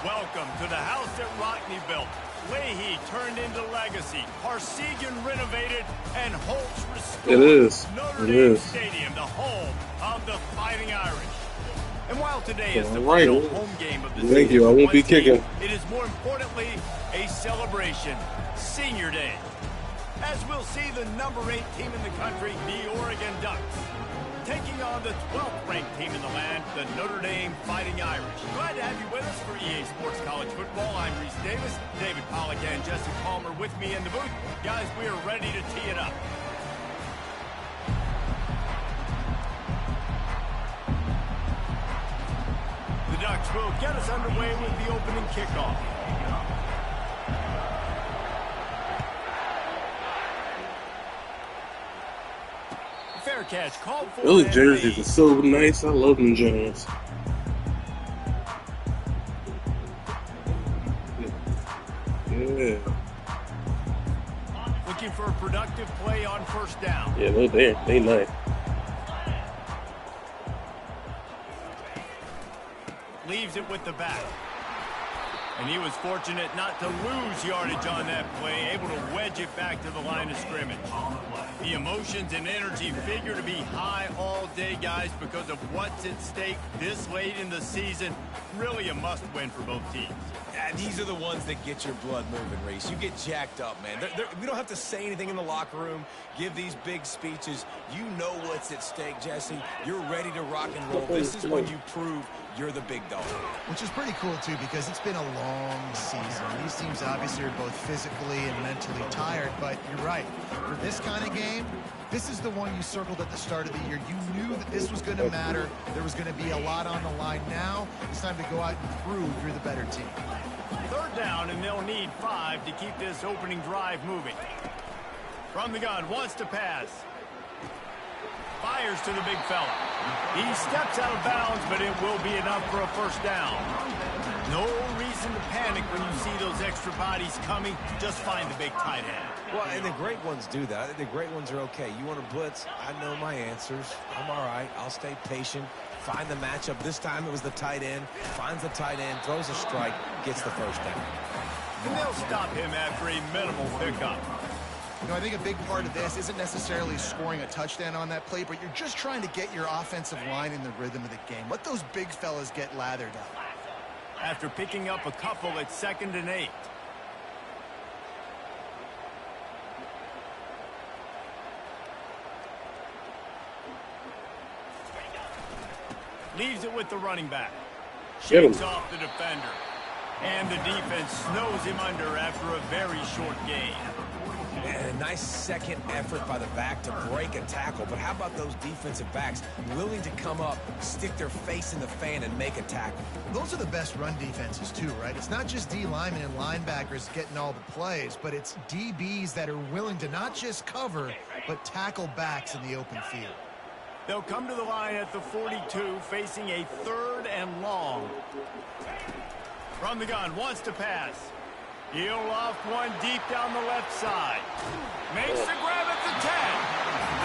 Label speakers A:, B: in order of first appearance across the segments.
A: Welcome to the house that Rockney built. Leahy turned into legacy. Parsegian renovated, and Holtz restored.
B: It is.
A: Notre Dame Stadium, the home of the Fighting Irish. And while today is the final home game of the season,
B: thank you. I won't be kicking.
A: It is more importantly a celebration, Senior Day. As we'll see the number 8 team in the country, the Oregon Ducks, taking on the 12th ranked team in the land, the Notre Dame Fighting Irish. Glad to have you with us for EA Sports College Football. I'm Reese Davis, David Pollack and Jesse Palmer with me in the booth. Guys, we are ready to tee it up. The Ducks will get us underway with the opening kickoff. Fair catch called for.
B: Those jerseys are so nice. I love them Jones. Yeah.
A: Looking for a productive play on first down.
B: Yeah, they nice.
A: Leaves it with the back. And he was fortunate not to lose yardage on that play, able to wedge it back to the line of scrimmage. The emotions and energy figure to be high all day, guys, because of what's at stake this late in the season. Really a must-win for both teams.
C: Yeah, these are the ones that get your blood moving, Reese. You get jacked up, man. We don't have to say anything in the locker room, give these big speeches. You know what's at stake, Jesse. You're ready to rock and roll. This is when you prove you're the big dog.
D: Which is pretty cool, too, because it's been a long season. These teams obviously are both physically and mentally tired, but you're right. For this kind of game, this is the one you circled at the start of the year. You knew that this was going to matter. There was going to be a lot on the line. Now it's time to go out and prove you're the better team.
A: Third down, and they'll need 5 to keep this opening drive moving. From the gun, wants to pass. Fires to the big fella. He steps out of bounds, but it will be enough for a first down. No reason to panic when you see those extra bodies coming. Just find the big tight end.
C: Well, and the great ones do that. The great ones are okay. You want to blitz? I know my answers. I'm all right. I'll stay patient. Find the matchup. This time it was the tight end. Finds the tight end, throws a strike, gets the first down.
A: And they'll stop him after a minimal pickup.
D: You know, I think a big part of this isn't necessarily scoring a touchdown on that play, but you're just trying to get your offensive line in the rhythm of the game. Let those big fellas get lathered up.
A: After picking up a couple at 2nd and 8. Leaves it with the running back. Shakes off the defender. And the defense snows him under after a very short gain.
C: And a nice second effort by the back to break a tackle. But how about those defensive backs willing to come up, stick their face in the fan, and make a tackle?
D: Those are the best run defenses, too, right? It's not just D linemen and linebackers getting all the plays, but it's DBs that are willing to not just cover, but tackle backs in the open field.
A: They'll come to the line at the 42, facing a 3rd and long. From the gun, wants to pass. He'll loft one deep down the left side. Makes the grab at the 10.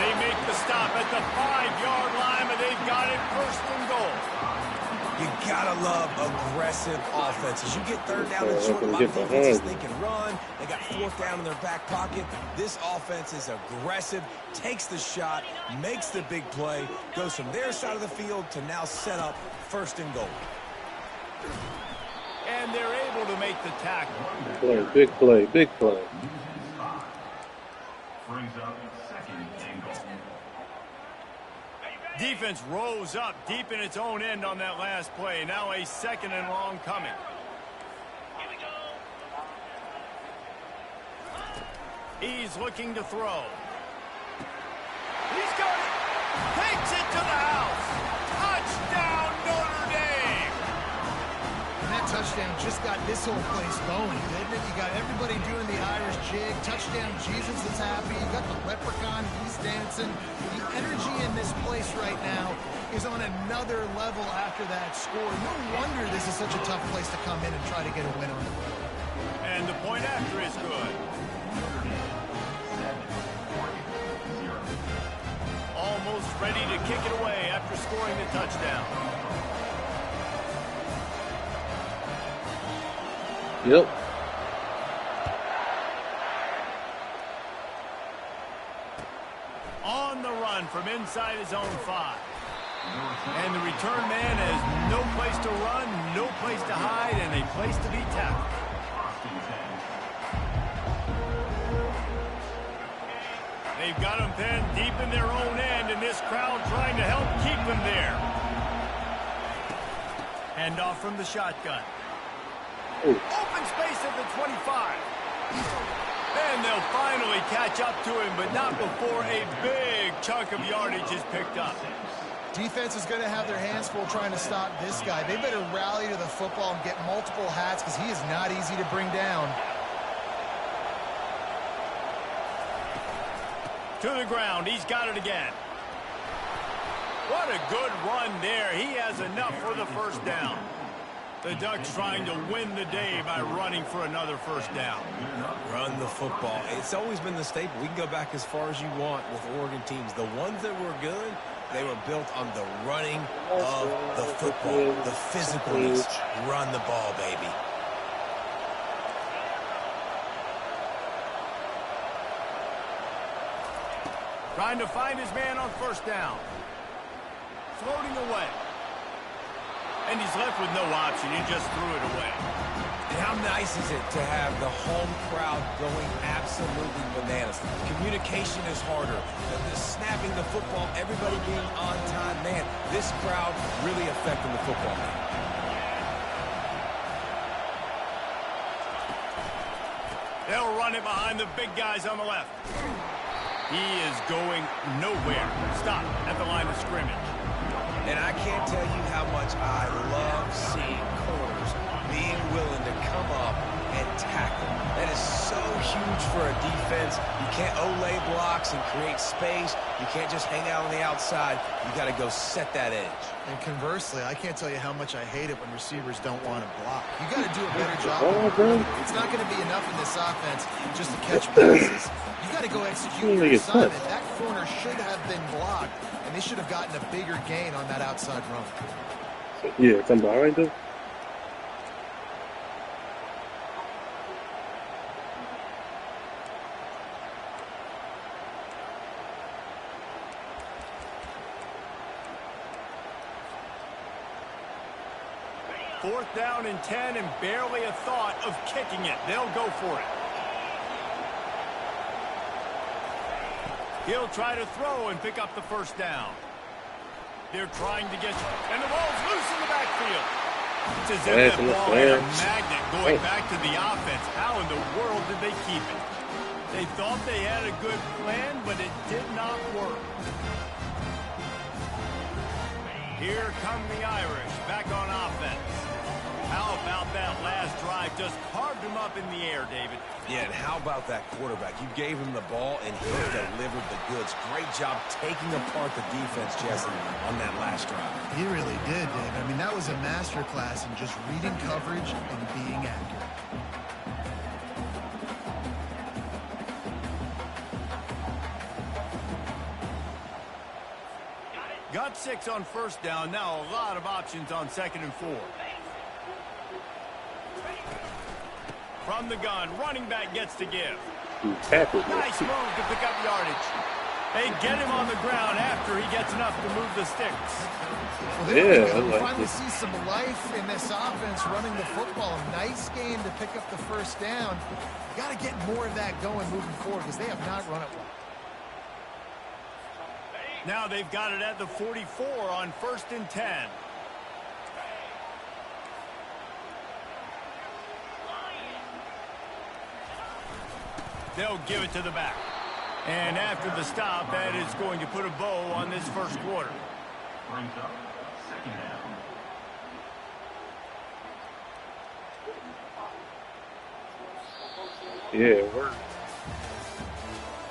A: They make the stop at the 5-yard line, but they've got it 1st and goal.
C: You gotta love aggressive offenses. You get 3rd down and short, a lot of defenses they can run. They got 4th down in their back pocket. This offense is aggressive, takes the shot, makes the big play, goes from their side of the field to now set up 1st and goal.
A: And they're able to make the tackle.
B: Big play, big play.
A: Defense rose up deep in its own end on that last play. Now a 2nd and long coming. He's looking to throw. He's got it. Takes it to the house. Touchdown, Notre Dame.
D: And that touchdown just got this whole place going, didn't it? You got everybody doing the Irish jig. Touchdown Jesus is happy. You got the leprechaun, he's dancing. The energy in this place right now is on another level after that score. No wonder this is such a tough place to come in and try to get a win on the road.
A: And the point after is good. Almost ready to kick it away after scoring the touchdown.
B: Yep.
A: On the run from inside his own 5. And the return man has no place to run, no place to hide, and a place to be tackled. They've got him pinned deep in their own end, and this crowd trying to help keep him there. Hand off from the shotgun.
B: Ooh.
A: Open space at the 25. And they'll finally catch up to him, but not before a big chunk of yardage is picked up.
D: Defense is going to have their hands full trying to stop this guy. They better rally to the football and get multiple hats because he is not easy to bring down.
A: To the ground. He's got it again. What a good run there. He has enough for the first down. The Ducks trying to win the day by running for another first down.
C: Run the football. It's always been the staple. We can go back as far as you want with Oregon teams. The ones that were good, they were built on the running of the football, the physicalness. Run the ball, baby.
A: Trying to find his man on first down. Floating away. And he's left with no option. He just threw it away.
C: And how nice is it to have the home crowd going absolutely bananas? Communication is harder. The snapping the football, everybody being on time. Man, this crowd really affecting the football game.
A: They'll run it behind the big guys on the left. He is going nowhere. Stop at the line of scrimmage.
C: And I can't tell you how much I love seeing corners being willing to come up and tackle. That is so huge for a defense. You can't olay blocks and create space. You can't just hang out on the outside. You got to go set that edge.
D: And conversely, I can't tell you how much I hate it when receivers don't want to block. You got to do a better job. It's not going to be enough in this offense just to catch passes. You got to go execute your assignment. That corner should have been blocked, and they should have gotten a bigger gain on that outside run.
B: Yeah, come behind them.
A: Fourth down and 10 and barely a thought of kicking it. They'll go for it. He'll try to throw and pick up the first down. They're trying to get... And the ball's loose in the backfield. It's as if that ball had a magnet going back to the offense. How in the world did they keep it? They thought they had a good plan, but it did not work. Here come the Irish back on offense. How about that last drive? Just carved him up in the air, David.
C: Yeah, and how about that quarterback? You gave him the ball, and he delivered the goods. Great job taking apart the defense, Jesse, on that last drive.
D: He really did, Dave. I mean, that was a masterclass in just reading coverage and being accurate.
A: Got 6 on first down. Now a lot of options on 2nd and 4. From the gun, running back gets to give. Nice move to pick up yardage. They get him on the ground after he gets enough to move the sticks.
D: Well, we finally see some life in this offense running the football. Nice game to pick up the first down. Got to get more of that going moving forward because they have not run it well.
A: Now they've got it at the 44 on 1st and 10. They'll give it to the back. And after the stop, that is going to put a bow on this first quarter.
E: Brings up 2nd down.
B: Yeah, it worked.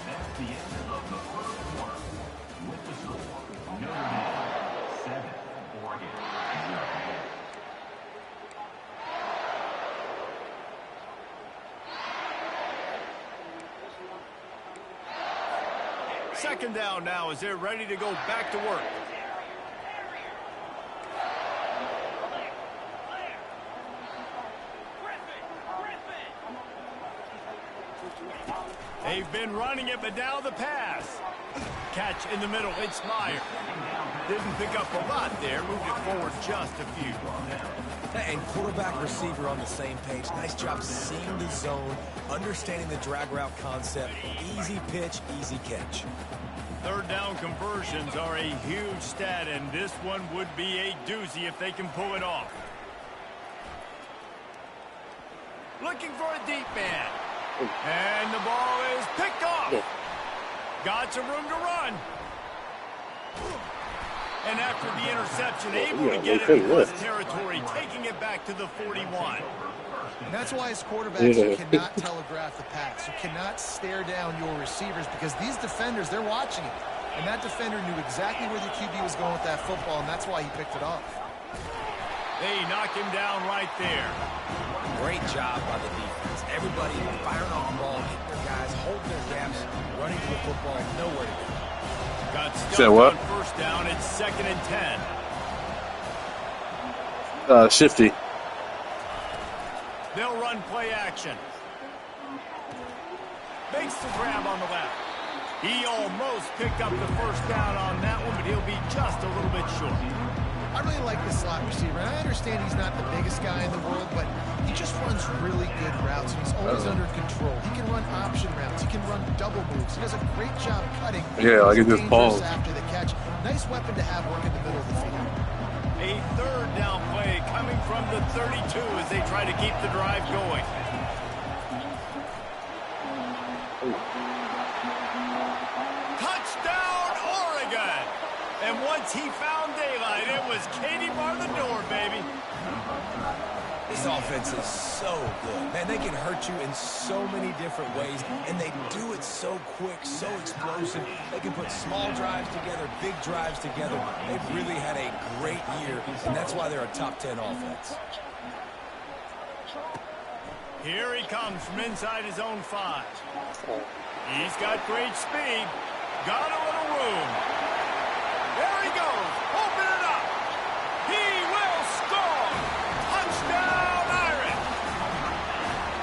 E: That's the end of the first quarter. With the score, Notre Dame 7, Oregon 0.
A: Second down now as they're ready to go back to work. They've been running it, but now the pass. Catch in the middle. It's Meyer. Didn't pick up a lot there. Moved it forward just a few.
C: And quarterback receiver on the same page. Nice job seeing the zone, understanding the drag route concept. Easy pitch, easy catch.
A: Third down conversions are a huge stat, and this one would be a doozy if they can pull it off. Looking for a deep man. And the ball is picked off. Got some room to run. And after the interception, able to get it in his territory, taking it back to the 41.
D: And that's why as quarterbacks, you cannot telegraph the pass. You cannot stare down your receivers because these defenders, they're watching it. And that defender knew exactly where the QB was going with that football, and that's why he picked it off.
A: They knock him down right there.
C: Great job by the defense. Everybody firing off the ball, hitting their guys, holding their gaps, running to the football, nowhere to go.
A: Got stuck on first down. It's 2nd and 10.
B: Shifty.
A: They'll run play action. Makes the grab on the left. He almost picked up the first down on that one, but he'll be just a little bit short.
D: I really like the slot receiver, and I understand he's not the biggest guy in the world, but he just runs really good routes, and he's always under control. He can run option routes. He can run double moves. He does a great job cutting.
B: Yeah, like it just balls.
D: After the catch. Nice weapon to have work in the middle of the field.
A: A third down play coming from the 32 as they try to keep the drive going. Touchdown, Oregon! And once he found daylight, it was Katie bar the door, baby.
C: This offense is so good. Man, they can hurt you in so many different ways, and they do it so quick, so explosive. They can put small drives together, big drives together. They've really had a great year, and that's why they're a top 10 offense.
A: Here he comes from inside his own 5. He's got great speed. Got a little room. There he goes. Open it up. He will score. Touchdown, Irish.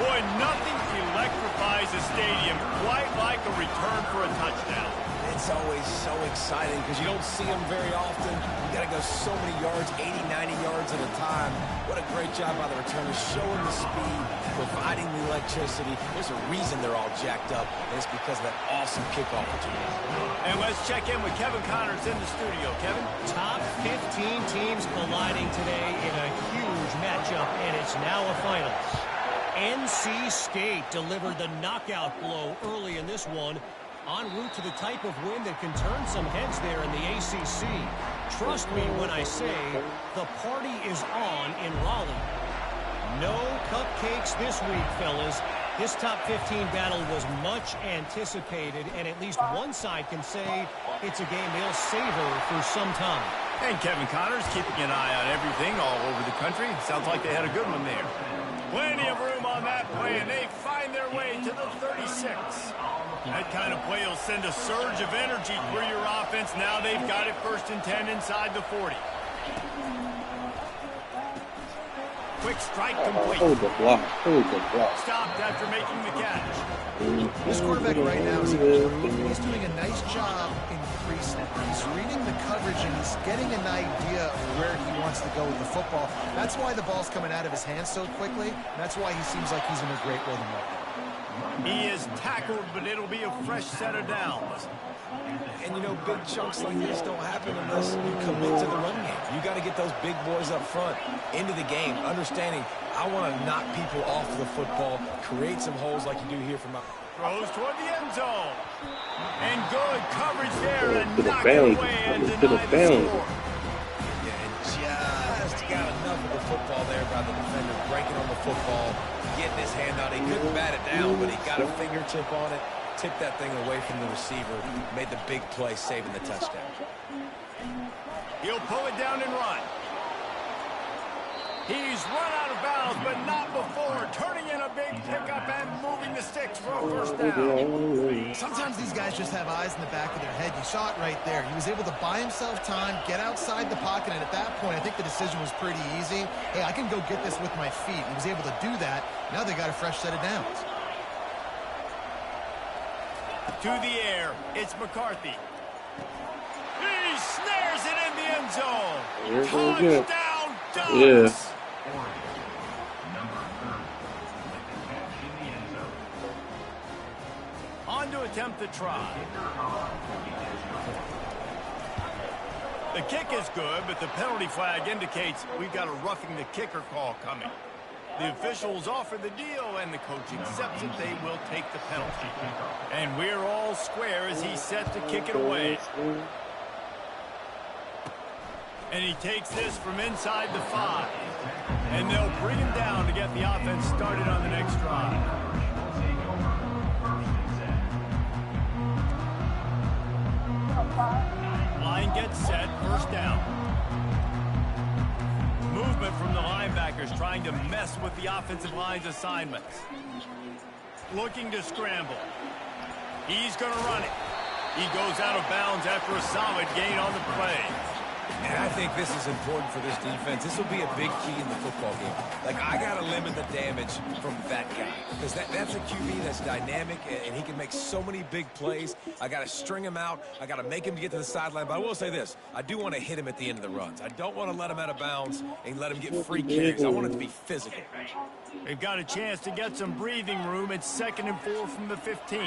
A: Boy, nothing electrifies a stadium quite like a return for a touchdown.
C: It's always so exciting because you don't see them very often. You got to go so many yards, 80, 90 yards at a time. What a great job by the returners, showing the speed, providing the electricity. There's a reason they're all jacked up, and it's because of that awesome kickoff return.
A: And let's check in with Kevin Connors in the studio. Kevin?
F: Top 15 teams colliding today in a huge matchup, and it's now a finals. NC State delivered the knockout blow early in this one, en route to the type of win that can turn some heads there in the ACC. Trust me when I say the party is on in Raleigh. No cupcakes this week, fellas. This top 15 battle was much anticipated, and at least one side can say it's a game they'll savor for some time.
A: And Kevin Connors keeping an eye on everything all over the country. Sounds like they had a good one there. Plenty of room on that play, and they find their way to the 36. That kind of play will send a surge of energy through your offense. Now they've got it 1st and 10 inside the 40. Quick strike complete.
B: Hold the block. Hold the block.
A: Stopped after making the catch.
D: This quarterback right now is he's doing a nice job in pre-snap. He's reading the coverage and he's getting an idea of where he wants to go with the football. That's why the ball's coming out of his hands so quickly. And that's why he seems like he's in a great rhythm right now.
A: He is tackled, but it'll be a fresh set of downs.
C: And, you know, big chunks like this don't happen unless you commit to the run game. You got to get those big boys up front into the game, understanding I want to knock people off the football, create some holes like you do here from my...
A: Throws toward the end zone. And good coverage there and
B: To the
A: knock it
B: bounds.
A: away and
B: To the
A: deny the
B: bounds.
A: score.
C: Yeah, and just got enough of the football there by the defender, breaking on the football, getting his hand out. He couldn't bat it down, but he got a fingertip on it, tipped that thing away from the receiver, made the big play, saving the touchdown.
A: He'll pull it down and run. He's run out of bounds, but not before. Turning in a big pickup and moving the sticks for a first down.
D: Sometimes these guys just have eyes in the back of their head. You saw it right there. He was able to buy himself time, get outside the pocket, and at that point, I think the decision was pretty easy. Hey, I can go get this with my feet. He was able to do that. Now they got a fresh set of downs.
A: To the air, it's McCarthy. He snares it in the end zone. Touchdown, Ducks!
B: Yeah.
A: On to attempt the try. The kick is good, but the penalty flag indicates we've got a roughing the kicker call coming. The officials offer the deal, and the coach accepts it. They will take the penalty. And we're all square as he's set to kick it away. And he takes this from inside the 5. And they'll bring him down to get the offense started on the next drive. Line gets set, first down. Movement from the linebackers trying to mess with the offensive line's assignments. Looking to scramble. He's going to run it. He goes out of bounds after a solid gain on the play.
C: And I think this is important for this defense. This will be a big key in the football game. Like, I got to limit the damage from that guy. Because that's a QB that's dynamic, and he can make so many big plays. I got to string him out. I got to make him get to the sideline. But I will say this. I do want to hit him at the end of the runs. I don't want to let him out of bounds and let him get free carries. I want it to be physical.
A: They've got a chance to get some breathing room. It's 2nd and 4 from the 15.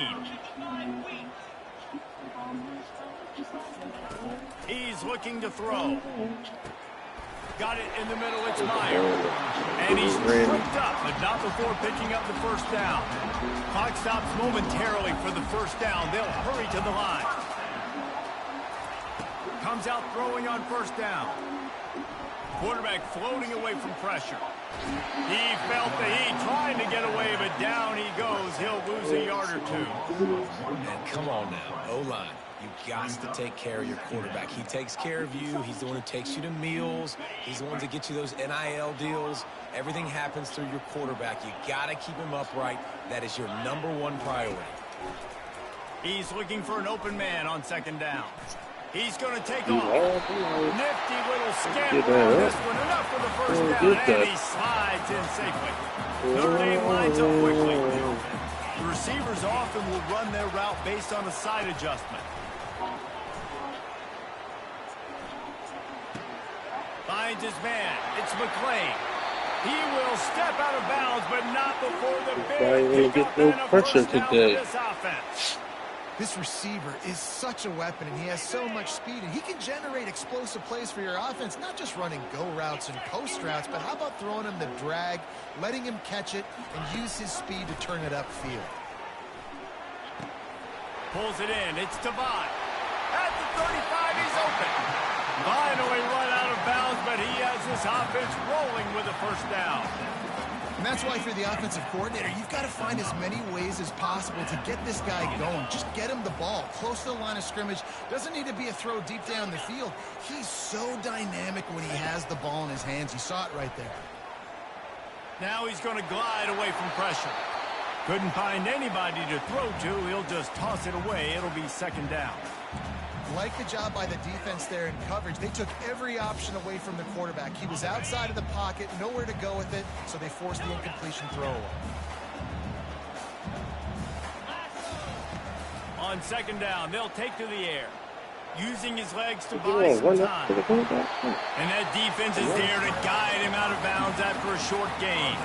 A: He's looking to throw. Got it in the middle, it's Meyer. And he's tripped up, but not before picking up the first down. Clock stops momentarily for the first down. They'll hurry to the line. Comes out throwing on first down. Quarterback floating away from pressure. He felt the heat trying to get away, but down he goes. He'll lose a yard or 2.
C: And come on now, O-line. You got to take care of your quarterback. He takes care of you. He's the one who takes you to meals. He's the one that gets you those NIL deals. Everything happens through your quarterback. You got to keep him upright. That is your #1 priority.
A: He's looking for an open man on 2nd down. He's going to take off. Nifty little scamper on this one. Enough for the first down, and he slides in safely. Notre Dame lines up quickly. The receivers often will run their route based on a side adjustment. Finds his man. It's McClain. He will step out of bounds, but not before the big
B: get no pressure today.
A: This offense.
D: This receiver is such a weapon, and he has so much speed, and he can generate explosive plays for your offense, not just running go routes and post routes, but how about throwing him the drag, letting him catch it, and use his speed to turn it upfield.
A: Pulls it in. It's Devine. At the 35, he's open. Finally run out of bounds, but he has this offense rolling with a first down.
D: And that's why for the offensive coordinator, you've got to find as many ways as possible to get this guy going. Just get him the ball close to the line of scrimmage. Doesn't need to be a throw deep down the field. He's so dynamic when he has the ball in his hands. You saw it right there.
A: Now he's going to glide away from pressure. Couldn't find anybody to throw to. He'll just toss it away. It'll be 2nd down.
D: Like the job by the defense there in coverage. They took every option away from the quarterback. He was outside of the pocket, nowhere to go with it, so they forced the incompletion throw away.
A: On 2nd down, they'll take to the air. Using his legs to buy some time. And that defense is there to guide him out of bounds after a short gain.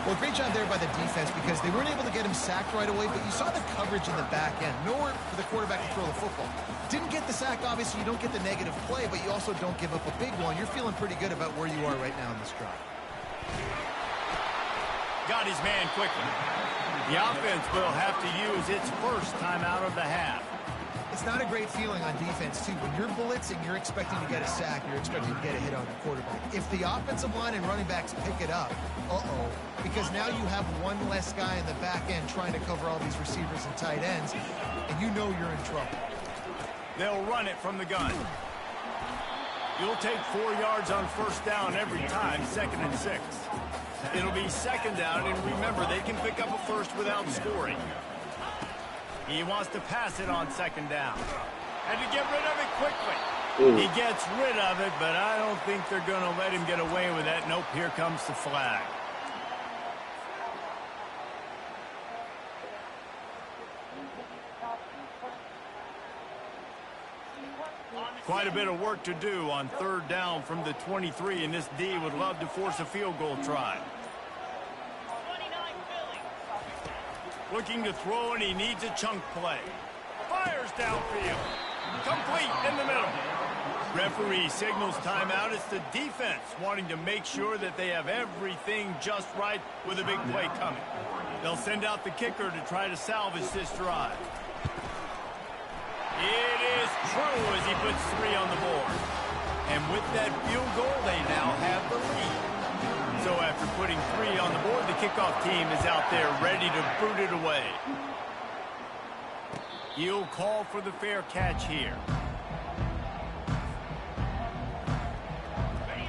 D: Well, great job there by the defense because they weren't able to get him sacked right away, but you saw the coverage in the back end. Nowhere for the quarterback to throw the football. Didn't get the sack, obviously. You don't get the negative play, but you also don't give up a big one. You're feeling pretty good about where you are right now in this drive.
A: Got his man quickly. The offense will have to use its first timeout of the half.
D: It's not a great feeling on defense, too. When you're blitzing, you're expecting to get a sack. You're expecting to get a hit on the quarterback. If the offensive line and running backs pick it up, because now you have one less guy in the back end trying to cover all these receivers and tight ends, and you know you're in trouble.
A: They'll run it from the gun. You'll take 4 yards on first down every time, 2nd and 6. It'll be 2nd down, and remember, they can pick up a first without scoring. He wants to pass it on 2nd down. And to get rid of it quickly. He gets rid of it, but I don't think they're going to let him get away with that. Nope, here comes the flag. Quite a bit of work to do on third down from the 23, and this D would love to force a field goal try. Looking to throw, and he needs a chunk play. Fires downfield. Complete in the middle. Referee signals timeout. It's the defense wanting to make sure that they have everything just right with a big play coming. They'll send out the kicker to try to salvage this drive. It is true as he puts 3 on the board. And with that field goal, they now have the lead. So after putting 3 on the board, the kickoff team is out there ready to boot it away. He'll call for the fair catch here.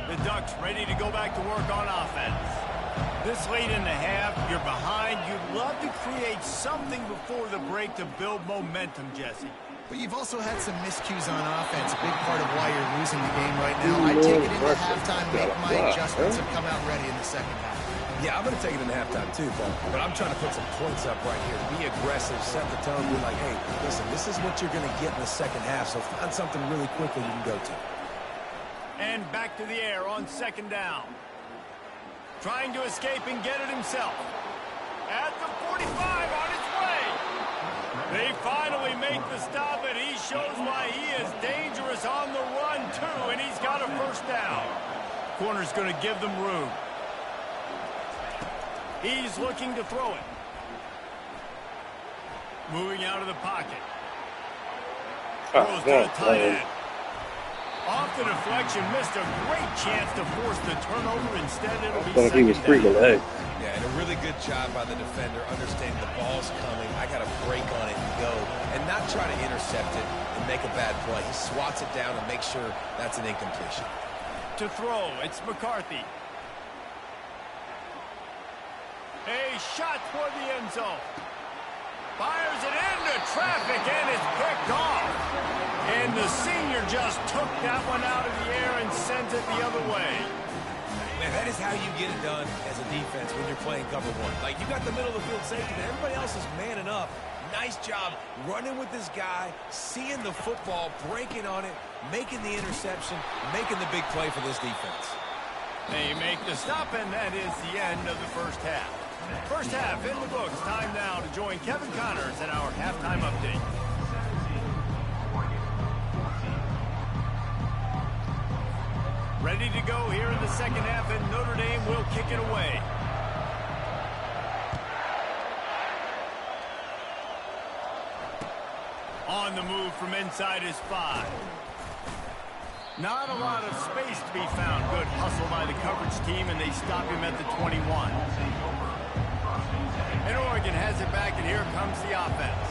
A: The Ducks ready to go back to work on offense. This late in the half, you're behind. You'd love to create something before the break to build momentum, Jesse.
D: But you've also had some miscues on offense, a big part of why you're losing the game right now. I take it into halftime, make my adjustments, and come out ready in the second half.
C: Yeah, I'm going to take it into halftime too, Paul. But I'm trying to put some points up right here. Be aggressive, set the tone, be like, hey, listen, this is what you're going to get in the second half, so find something really quickly you can go to.
A: And back to the air on second down. Trying to escape and get it himself. At the 45 on his way. They finally make the stop, and he shows why he is dangerous on the run, too, and he's got a first down. Corner's going to give them room. He's looking to throw it. Moving out of the pocket. Throws to the tight end. Off the deflection, missed a great chance to force the turnover. Instead, it'll be second down.
C: Yeah, and a really good job by the defender, understanding the ball's coming. I got to break on it and go, and not try to intercept it and make a bad play. He swats it down and makes sure that's an incompletion.
A: To throw, it's McCarthy. A shot toward the end zone. Fires it into traffic, and it's picked off. And the senior just took that one out of the air and sent it the other way.
C: Man, that is how you get it done as a defense when you're playing cover one. Like, you got the middle of the field safety, but everybody else is manning up. Nice job running with this guy, seeing the football, breaking on it, making the interception, making the big play for this defense.
A: They make the stop, and that is the end of the first half. First half in the books. Time now to join Kevin Connors in our halftime update. Ready to go here in the second half, and Notre Dame will kick it away. On the move from inside his 5. Not a lot of space to be found. Good hustle by the coverage team, and they stop him at the 21. And Oregon has it back, and here comes the offense.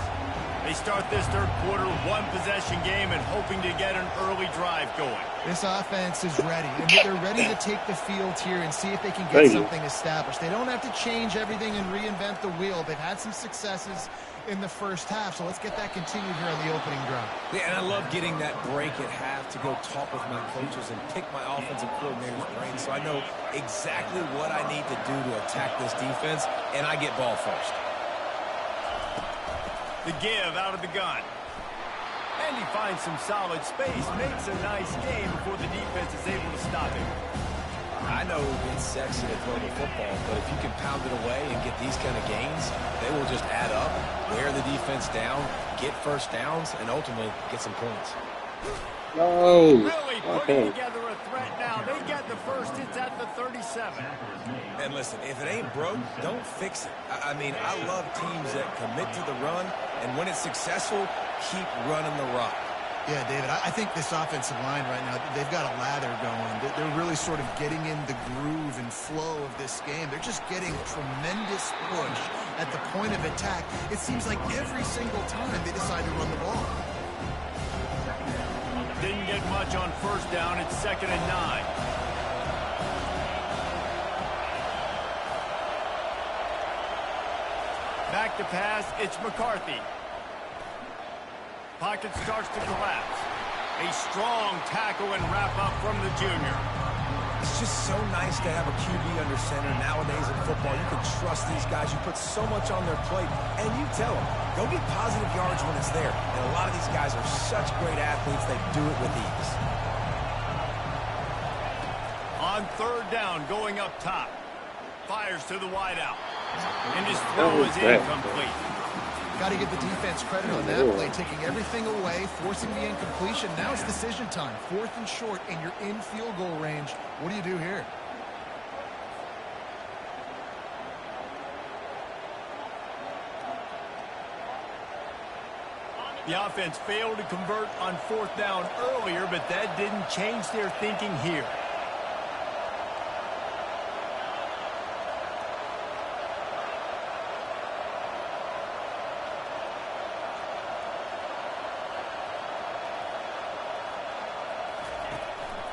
A: They start this third quarter, one-possession game, and hoping to get an early drive going.
D: This offense is ready, and they're ready to take the field here and see if they can get something established. They don't have to change everything and reinvent the wheel. They've had some successes in the first half, so let's get that continued here on the opening drive.
C: Yeah, and I love getting that break at half to go talk with my coaches and pick my offensive coordinator's brain, so I know exactly what I need to do to attack this defense, and I get ball first.
A: The give out of the gun. And he finds some solid space, makes a nice game before the defense is able to stop him.
C: I know it's sexy to throw the football, but if you can pound it away and get these kind of gains, they will just add up, wear the defense down, get first downs, and ultimately get some points.
B: No.
A: Really putting together a threat now. They get the first. It's at the 37.
C: And listen, if it ain't broke, don't fix it. I mean, I love teams that commit to the run, and when it's successful, keep running the rock.
D: Yeah, David, I think this offensive line right now, they've got a lather going. They're really sort of getting in the groove and flow of this game. They're just getting tremendous push at the point of attack. It seems like every single time they decide to run the ball.
A: Didn't get much on first down. It's 2nd and 9. Back to pass. It's McCarthy. Pocket starts to collapse. A strong tackle and wrap up from the junior.
C: It's just so nice to have a QB under center. Nowadays in football, you can trust these guys. You put so much on their plate, and you tell them, go get positive yards when it's there. And a lot of these guys are such great athletes, they do it with ease.
A: On third down, going up top. Fires to the wideout. And his throw is incomplete.
D: Got to give the defense credit on that play, taking everything away, forcing the incompletion. Now it's decision time. 4th and short, and you're in field goal range. What do you do here?
A: The offense failed to convert on 4th down earlier, but that didn't change their thinking here.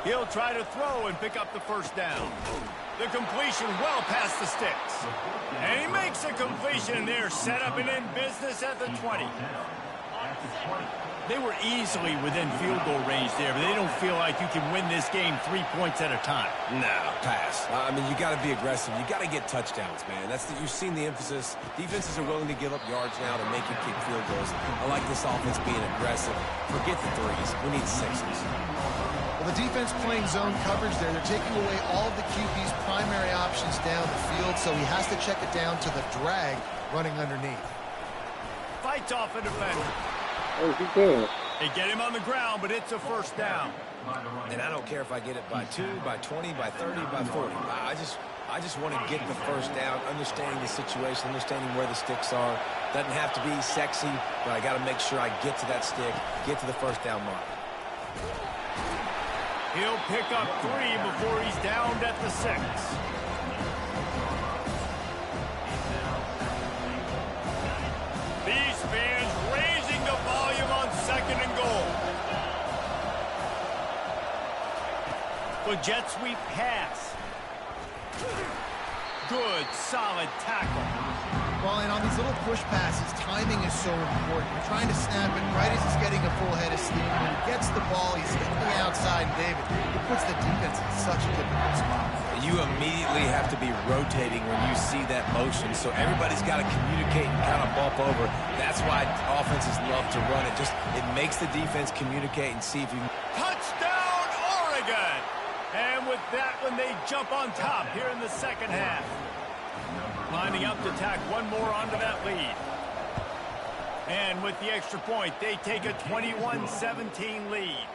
A: He'll try to throw and pick up the first down. The completion well past the sticks. And he makes a completion there, set up and in business at the 20. They were easily within field goal range there, but they don't feel like you can win this game 3 points at a time.
C: No, pass. I mean, you got to be aggressive. You got to get touchdowns, man. You've seen the emphasis. Defenses are willing to give up yards now to make you kick field goals. I like this offense being aggressive. Forget the threes. We need sixes.
D: Well, the defense playing zone coverage there. They're taking away all of the QB's primary options down the field, so he has to check it down to the drag running underneath.
A: Fights off a defender.
B: Oh, he good.
A: They get him on the ground, but it's a first down.
C: And I don't care if I get it by 2, by 20, by 30, by 40. I just want to get the first down, understanding the situation, understanding where the sticks are. Doesn't have to be sexy, but I got to make sure I get to that stick, get to the first down mark.
A: He'll pick up 3 before he's downed at the 6. These fans raising the volume on 2nd and goal. The jet sweep pass. Good, solid tackle.
D: Well, and on these little push passes, timing is so important. You're trying to snap it right as he's getting a full head of steam. When he gets the ball, he's hitting the outside, and David, it puts the defense in such a difficult spot.
C: You immediately have to be rotating when you see that motion, so everybody's got to communicate and kind of bump over. That's why offenses love to run it. It makes the defense communicate and see if you can.
A: Touchdown, Oregon! And with that one, they jump on top here in the second half. Lining up to tack one more onto that lead. And with the extra point, they take a 21-17 lead.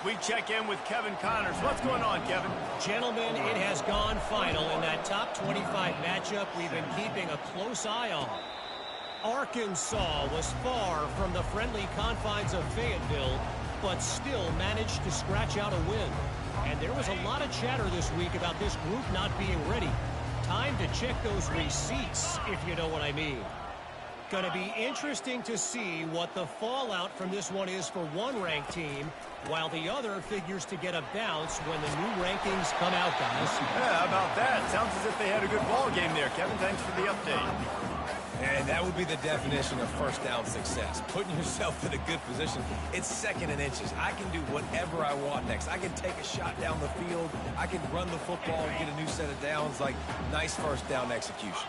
A: We check in with Kevin Connors. What's going on, Kevin?
F: Gentlemen, it has gone final in that top 25 matchup we've been keeping a close eye on. Arkansas was far from the friendly confines of Fayetteville, but still managed to scratch out a win. And there was a lot of chatter this week about this group not being ready. Time to check those receipts, if you know what I mean. Going to be interesting to see what the fallout from this one is for one ranked team, while the other figures to get a bounce when the new rankings come out, guys.
A: Yeah, how about that? Sounds as if they had a good ball game there, Kevin. Thanks for the update.
C: And that would be the definition of first down success. Putting yourself in a good position. It's 2nd and inches. I can do whatever I want next. I can take a shot down the field. I can run the football and get a new set of downs. Like, nice first down execution.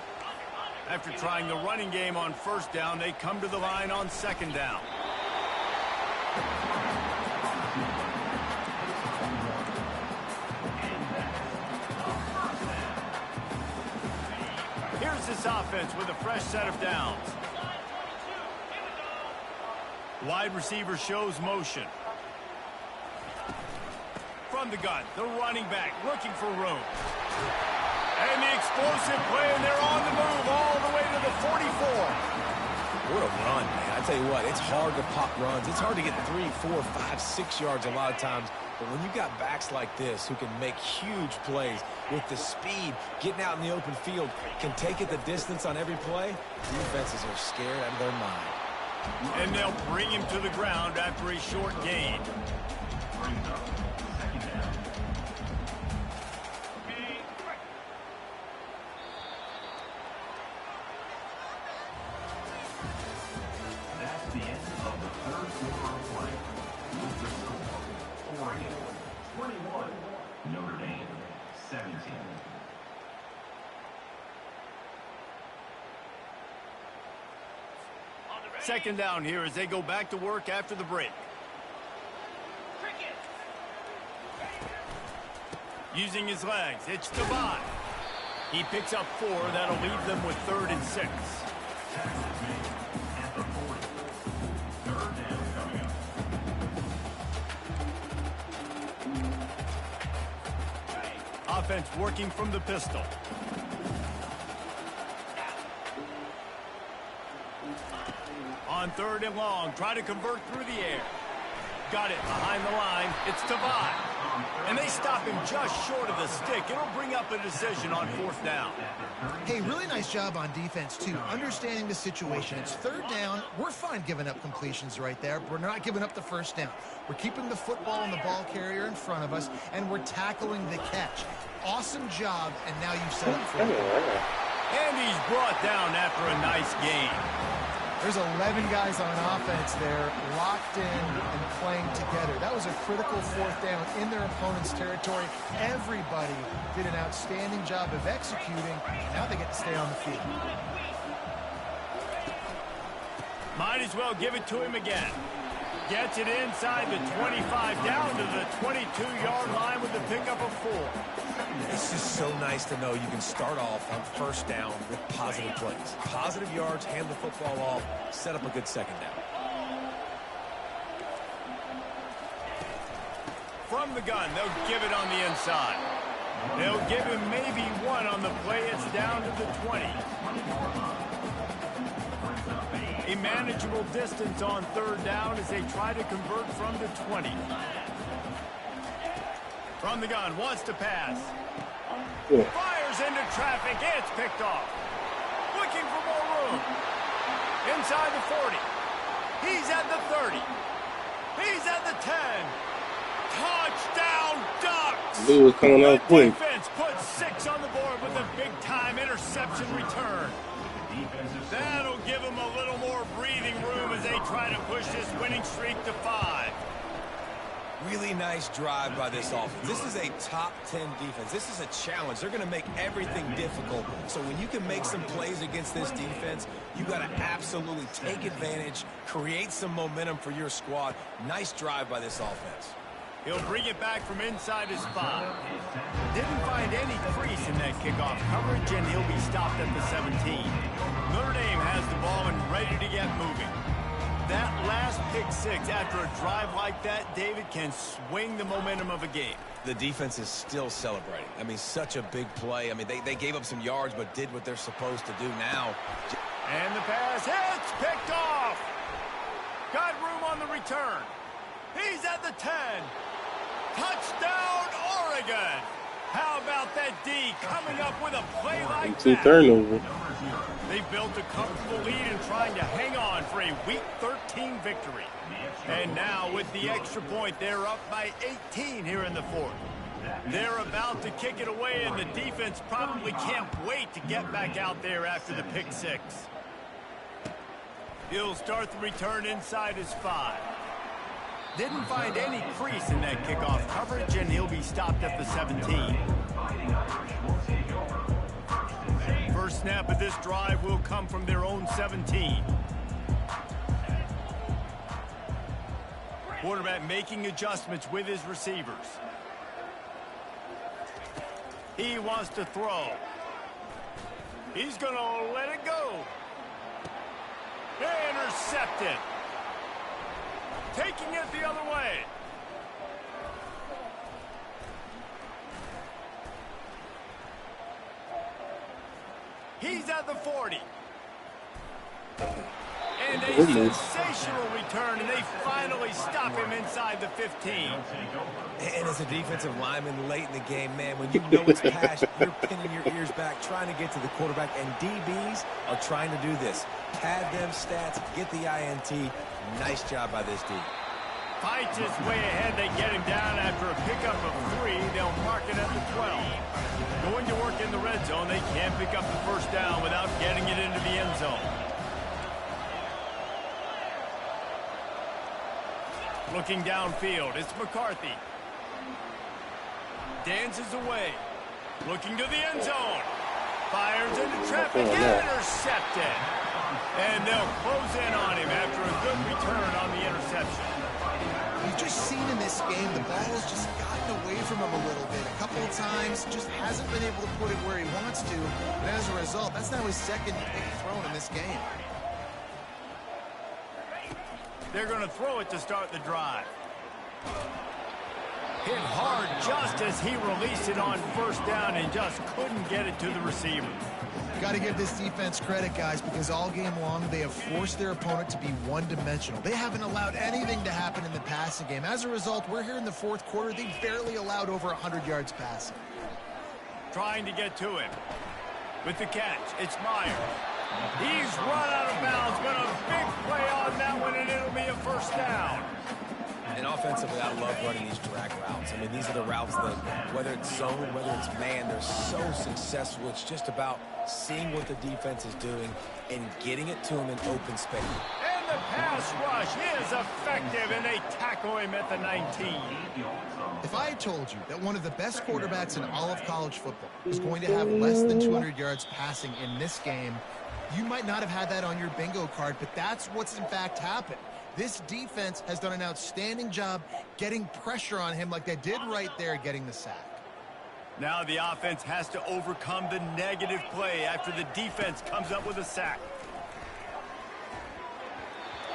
A: After trying the running game on first down, they come to the line on 2nd down. Here's this offense with a fresh set of downs. Wide receiver shows motion. From the gun, the running back looking for room. And the explosive play, and they're on the move all the way to the 44.
C: What a run, man. I tell you what, it's hard to pop runs. It's hard to get 3, 4, 5, 6 yards a lot of times. But when you got backs like this who can make huge plays with the speed, getting out in the open field, can take it the distance on every play, defenses are scared out of their mind.
A: And they'll bring him to the ground after a short gain.
E: That's the end of the third quarter of play. With the score, Oregon 21, Notre Dame
A: Second down here as they go back to work after the break. Using his legs, it's Goat Bih. He picks up 4. That'll leave them with 3rd and 6. Offense working from the pistol. On 3rd and long, try to convert through the air. Got it behind the line. It's Goat Bih. And they stop him just short of the stick. It'll bring up a decision on 4th down.
D: Hey, really nice job on defense, too. Understanding the situation. It's 3rd down. We're fine giving up completions right there. We're not giving up the 1st down. We're keeping the football and the ball carrier in front of us, and we're tackling the catch. Awesome job, and now you've set up for it.
A: And he's brought down after a nice gain.
D: There's 11 guys on offense there locked in and playing together. That was a critical 4th down in their opponent's territory. Everybody did an outstanding job of executing. Now they get to stay on the field.
A: Might as well give it to him again. Gets it inside the 25, down to the 22-yard line with the pickup of 4.
C: It's just so nice to know you can start off on 1st down with positive plays. Positive yards, hand the football off, set up a good 2nd down.
A: From the gun, they'll give it on the inside. They'll give him maybe 1 on the play. It's down to the 20. A manageable distance on 3rd down as they try to convert from the 20. From the gun, wants to pass. Fires into traffic. It's picked off. Looking for more room. Inside the 40. He's at the 30. He's at the 10. Touchdown, Ducks!
B: Blue was coming out quick.
A: Defense puts 6 on the board with a big-time interception return. That'll give them a little more breathing room as they try to push this winning streak to 5.
C: Really nice drive by this offense. This is a top 10 defense. This is a challenge. They're going to make everything difficult. So when you can make some plays against this defense, you got to absolutely take advantage, create some momentum for your squad. Nice drive by this offense.
A: He'll bring it back from inside his spot. Didn't find any crease in that kickoff coverage, and he'll be stopped at the 17. Notre Dame has the ball and ready to get moving. That last pick 6 after a drive like that, David, can swing the momentum of a game.
C: The defense is still celebrating. I mean, such a big play. I mean, they gave up some yards but did what they're supposed to do now.
A: And the pass hits, picked off. Got room on the return. He's at the 10. Touchdown, Oregon. How about that D coming up with a play like that?
B: 2 turnovers.
A: They built a comfortable lead and trying to hang on for a Week 13 victory. And now with the extra point, they're up by 18 here in the 4th. They're about to kick it away, and the defense probably can't wait to get back out there after the pick 6. He'll start the return inside his 5. Didn't find any crease in that kickoff coverage, and he'll be stopped at the 17. First snap of this drive will come from their own 17. Quarterback making adjustments with his receivers. He wants to throw. He's going to let it go. Intercepted. Taking it the other way. He's at the 40. And a sensational return, and they finally stop him inside the 15.
C: And as a defensive lineman late in the game, man, when you know it's passed, you're pinning your ears back, trying to get to the quarterback, and DBs are trying to do this. Pad them stats, get the INT. Nice job by this D.
A: Fights his way ahead. They get him down after a pickup of 3. They'll mark it at the 12. Going to work in the red zone. They can't pick up the first down without getting it into the end zone. Looking downfield, it's McCarthy. Dances away. Looking to the end zone. Fires into traffic, intercepted. And they'll close in on him after a good return on the interception.
D: You've just seen in this game, the ball has just gotten away from him a little bit. A couple of times, just hasn't been able to put it where he wants to. And as a result, that's now his second pick thrown in this game.
A: They're going to throw it to start the drive. Hit hard just as he released it on first down and just couldn't get it to the receiver.
D: Got to give this defense credit, guys, because all game long they have forced their opponent to be one-dimensional. They haven't allowed anything to happen in the passing game. As a result, we're here in the fourth quarter. They barely allowed over 100 yards passing.
A: Trying to get to him. With the catch, it's Myers. He's run out of bounds, but a big play on that one, and it'll be a first down.
C: And offensively, I love running these drag routes. I mean, these are the routes that, whether it's zone, whether it's man, they're so successful. It's just about seeing what the defense is doing and getting it to them in open space.
A: And the pass rush is effective, and they tackle him at the 19.
D: If I had told you that one of the best quarterbacks in all of college football is going to have less than 200 yards passing in this game, you might not have had that on your bingo card, but that's what's in fact happened. This defense has done an outstanding job getting pressure on him like they did right there, getting the sack.
A: Now the offense has to overcome the negative play after the defense comes up with a sack.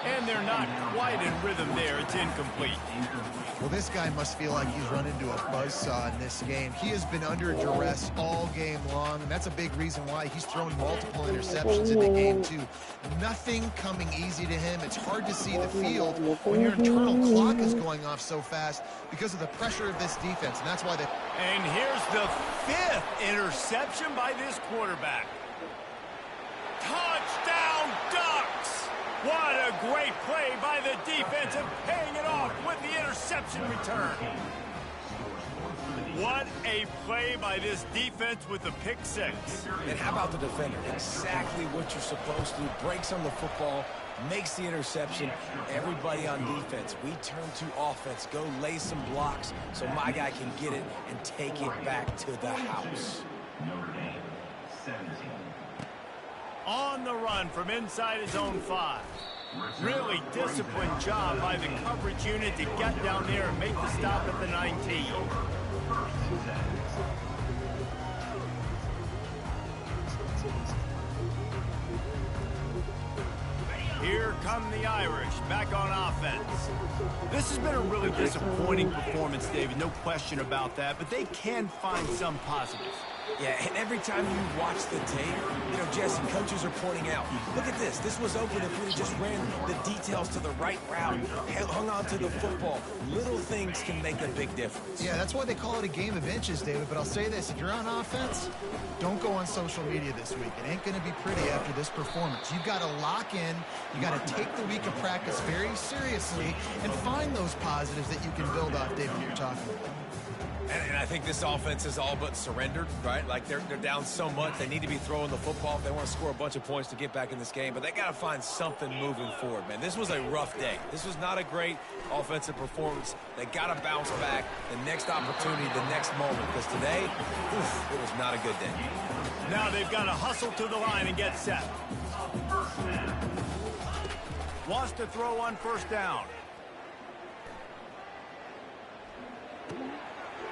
A: And they're not quite in rhythm there. It's incomplete.
D: Well, this guy must feel like he's run into a buzzsaw in this game. He has been under duress all game long, and that's a big reason why he's thrown multiple interceptions in the game, too. Nothing coming easy to him. It's hard to see the field when your internal clock is going off so fast because of the pressure of this defense, and that's why they...
A: And here's the 5th interception by this quarterback. Touchdown, Ducks! What a great play by the defense and paying it off with the interception return. What a play by this defense with the pick six.
C: And how about the defender? Exactly what you're supposed to do. Breaks on the football, makes the interception. Everybody on defense, we turn to offense. Go lay some blocks so my guy can get it and take it back to the house.
E: Notre Dame, 17.
A: On the run from inside his own 5. Really disciplined job by the coverage unit to get down there and make the stop at the 19. Here come the Irish back on offense. This has been a really disappointing performance, David, no question about that, but they can find some positives.
C: Yeah, and every time you watch the tape, Jesse, coaches are pointing out, look at this. This was open if we just ran the details to the right route, hung on to the football. Little things can make a big difference.
D: Yeah, that's why they call it a game of inches, David. But I'll say this, if you're on offense, don't go on social media this week. It ain't going to be pretty after this performance. You've got to lock in. You got to take the week of practice very seriously and find those positives that you can build off, David, you're talking about.
C: And I think this offense is all but surrendered, right? Like they're down so much. They need to be throwing the football if they want to score a bunch of points to get back in this game. But they got to find something moving forward, man. This was a rough day. This was not a great offensive performance. They got to bounce back. The next opportunity, the next moment. Because today, it was not a good day.
A: Now they've got to hustle to the line and get set. Wants to throw on first down.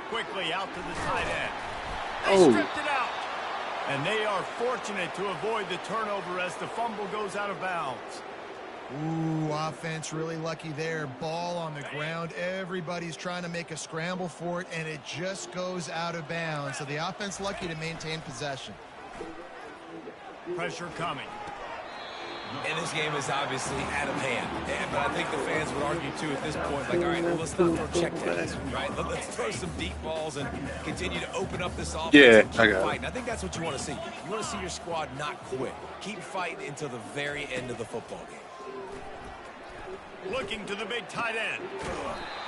A: Quickly out to the tight end. They stripped it out. And they are fortunate to avoid the turnover as the fumble goes out of bounds.
D: Ooh, offense really lucky there. Ball on the ground. Everybody's trying to make a scramble for it, and it just goes out of bounds. So the offense lucky to maintain possession.
A: Pressure coming.
C: And this game is obviously out of hand. But I think the fans would argue, too, at this point, like, all right, well, let's not throw checkdowns, right? Let's throw some deep balls and continue to open up this offense and keep fighting. I think that's what you want to see. You want to see your squad not quit. Keep fighting until the very end of the football game.
A: Looking to the big tight end.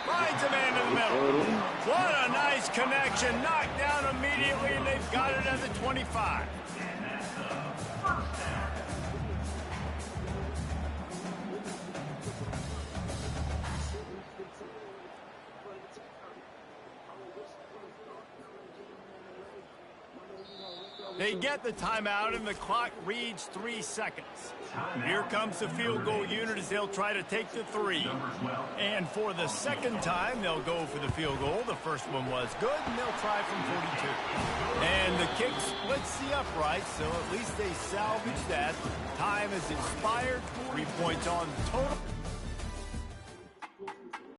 A: Finds a man in the middle. What a nice connection. Knocked down immediately, and they've got it at the 25. They get the timeout, and the clock reads 3 seconds. Here comes the field goal unit as they'll try to take the 3. And for the second time, they'll go for the field goal. The first one was good, and they'll try from 42. And the kick splits the upright, so at least they salvage that. Time has expired. 3 points on total.